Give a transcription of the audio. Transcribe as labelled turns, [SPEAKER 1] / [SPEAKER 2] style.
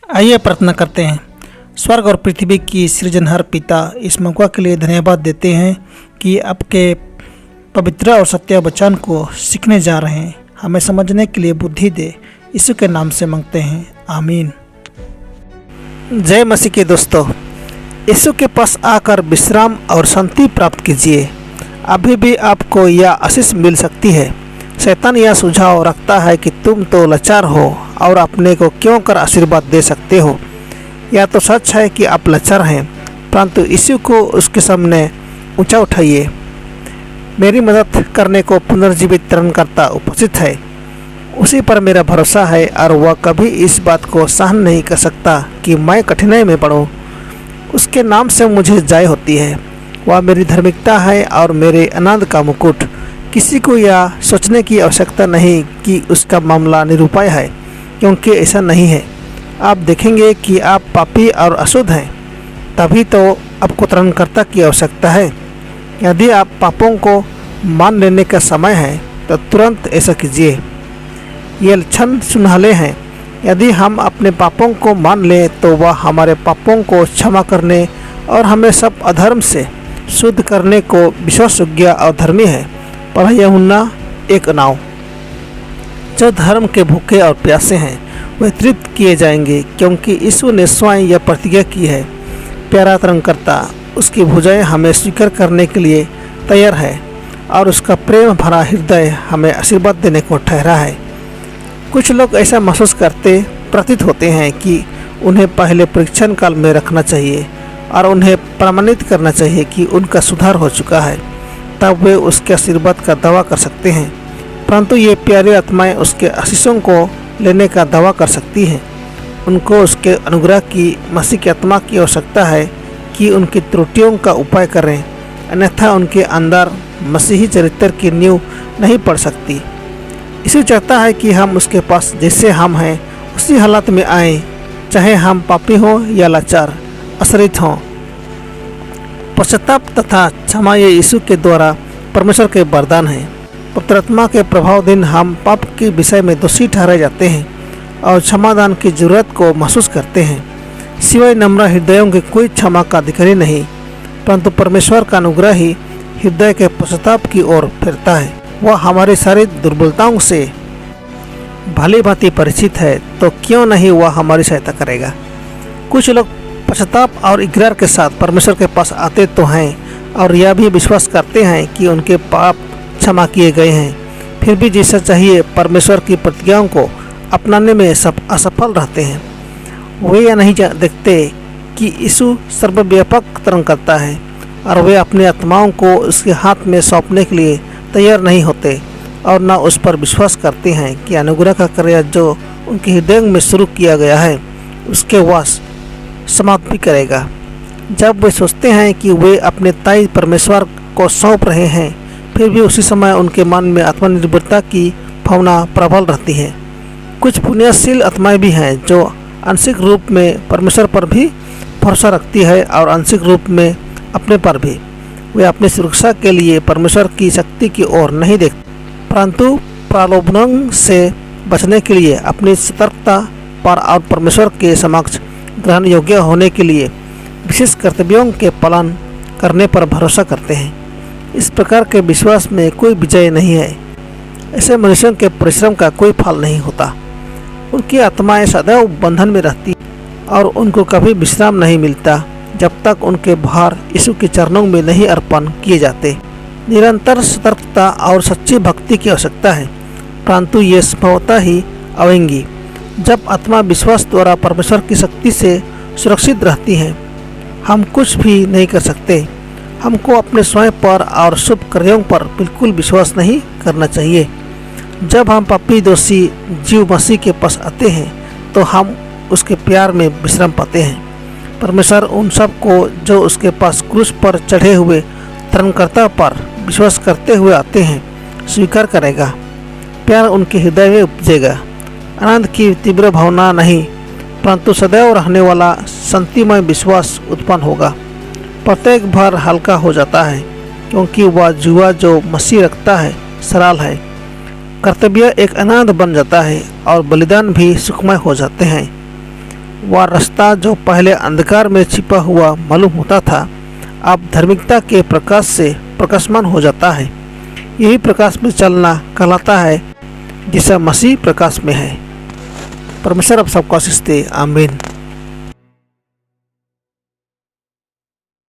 [SPEAKER 1] आइए प्रार्थना करते हैं। स्वर्ग और पृथ्वी की सृजनहार पिता, इस मौका के लिए धन्यवाद देते हैं कि आपके पवित्र और सत्य वचन को सीखने जा रहे हैं। हमें समझने के लिए बुद्धि दे, यीशु के नाम से मांगते हैं, आमीन। जय मसीह के दोस्तों, यीशु के पास आकर विश्राम और शांति प्राप्त कीजिए। अभी भी आपको यह आशीष मिल सकती है। शैतान यह सुझाव रखता है कि तुम तो लाचार हो और अपने को क्यों कर आशीर्वाद दे सकते हो। यह तो सच है कि आप लाचार हैं, परंतु यीशु को उसके सामने ऊंचा उठाइए। मेरी मदद करने को पुनर्जीवित त्राणकर्ता उपस्थित है। उसी पर मेरा भरोसा है और वह कभी इस बात को सहन नहीं कर सकता कि मैं कठिनाई में पड़ूं। उसके नाम से मुझे जय होती है। वह मेरी धार्मिकता है और मेरे आनंद का मुकुट। किसी को यह सोचने की आवश्यकता नहीं कि उसका मामला निरुपाय है, क्योंकि ऐसा नहीं है। आप देखेंगे कि आप पापी और अशुद्ध हैं, तभी तो आपको त्राणकर्ता की आवश्यकता है। यदि आप पापों को मान लेने का समय है तो तुरंत ऐसा कीजिए। ये लक्षण सुनहले हैं। यदि हम अपने पापों को मान लें तो वह हमारे पापों को क्षमा करने और हमें सब अधर्म से शुद्ध करने को विश्वासयोग्य और धर्मी है। पर यूहन्ना 1:9। जो धर्म के भूखे और प्यासे हैं वे तृप्त किए जाएंगे, क्योंकि यीशु ने स्वयं यह प्रतिज्ञा की है। प्यारा त्राणकर्ता, उसकी भुजाएं हमें स्वीकार करने के लिए तैयार है और उसका प्रेम भरा हृदय हमें आशीर्वाद देने को ठहरा है। कुछ लोग ऐसा महसूस करते प्रतीत होते हैं कि उन्हें पहले परीक्षण काल में रखना चाहिए और उन्हें प्रमाणित करना चाहिए कि उनका सुधार हो चुका है, तब वे उसके आशीर्वाद का दावा कर सकते हैं। परंतु ये प्यारी आत्माएं उसके आशीषों को लेने का दावा कर सकती हैं। उनको उसके अनुग्रह की मसीह की आत्मा की आवश्यकता है कि उनकी त्रुटियों का उपाय करें, अन्यथा उनके अंदर मसीही चरित्र की नींव नहीं पड़ सकती। इसी चाहता है कि हम उसके पास जैसे हम हैं उसी हालत में आएँ, चाहे हम पापी हों या लाचार, आश्रित हों। पश्चाताप तथा क्षमा ये यीशु के द्वारा परमेश्वर के वरदान हैं। पवित्र आत्मा के प्रभावाधीन हम पाप के विषय में दोषी ठहराए जाते हैं और क्षमादान की जरूरत को महसूस करते हैं। सिवाय नम्र हृदयों के कोई क्षमा का अधिकारी नहीं, परंतु परमेश्वर का अनुग्रह ही हृदय के पश्चाताप की ओर फिरता है। वह हमारी सारी दुर्बलताओं से भली भांति परिचित है, तो क्यों नहीं वह हमारी सहायता करेगा। कुछ लोग पश्चाताप और इकरार के साथ परमेश्वर के पास आते तो हैं और यह भी विश्वास करते हैं कि उनके पाप क्षमा किए गए हैं, फिर भी जैसा चाहिए परमेश्वर की प्रतिज्ञाओं को अपनाने में सब असफल रहते हैं। वे यह नहीं देखते कि यीशु सर्वव्यापक त्राणकर्ता है और वे अपनी आत्माओं को उसके हाथ में सौंपने के लिए तैयार नहीं होते और न उस पर विश्वास करते हैं कि अनुग्रह का कार्य जो उनके हृदय में शुरू किया गया है उसके वास समाप्त भी करेगा। जब वे सोचते हैं कि वे अपने ताई परमेश्वर को सौंप रहे हैं, फिर भी उसी समय उनके मन में आत्मनिर्भरता की भावना प्रबल रहती है। कुछ पुण्यशील आत्माएं भी हैं जो आंशिक रूप में परमेश्वर पर भी भरोसा रखती है और आंशिक रूप में अपने पर भी। वे अपनी सुरक्षा के लिए परमेश्वर की शक्ति की ओर नहीं देखते, परंतु प्रलोभनों से बचने के लिए अपनी सतर्कता पर और परमेश्वर के समक्ष ग्रहण योग्य होने के लिए विशेष कर्तव्यों के पालन करने पर भरोसा करते हैं। इस प्रकार के विश्वास में कोई विजय नहीं है। ऐसे मनुष्यों के परिश्रम का कोई फल नहीं होता। उनकी आत्माएं सदैव बंधन में रहती और उनको कभी विश्राम नहीं मिलता जब तक उनके भार यीशु के चरणों में नहीं अर्पण किए जाते। निरंतर सतर्कता और सच्ची भक्ति की आवश्यकता है, परंतु ये संभवतः ही आवेंगी जब आत्मा विश्वास द्वारा परमेश्वर की शक्ति से सुरक्षित रहती है। हम कुछ भी नहीं कर सकते। हमको अपने स्वयं पर और शुभ कार्यों पर बिल्कुल विश्वास नहीं करना चाहिए। जब हम पापी दोषी जीव मसीह के पास आते हैं तो हम उसके प्यार में विश्राम पाते हैं। परमेश्वर उन सब को जो उसके पास क्रूस पर चढ़े हुए त्राणकर्ता पर विश्वास करते हुए आते हैं स्वीकार करेगा। प्यार उनके हृदय में उपजेगा। आनंद की तीव्र भावना नहीं, परंतु सदैव रहने वाला शांतिमय विश्वास उत्पन्न होगा। प्रत्येक भार हल्का हो जाता है, क्योंकि वह जुआ जो मसीह रखता है सरल है। कर्तव्य एक आनंद बन जाता है और बलिदान भी सुखमय हो जाते हैं। वह रास्ता जो पहले अंधकार में छिपा हुआ मालूम होता था, अब धार्मिकता के प्रकाश से प्रकाशमान हो जाता है। यही प्रकाश में चलना कहलाता है, जैसा मसीह प्रकाश में है। परमेश्वर आप सबको आशीष दे। आमीन।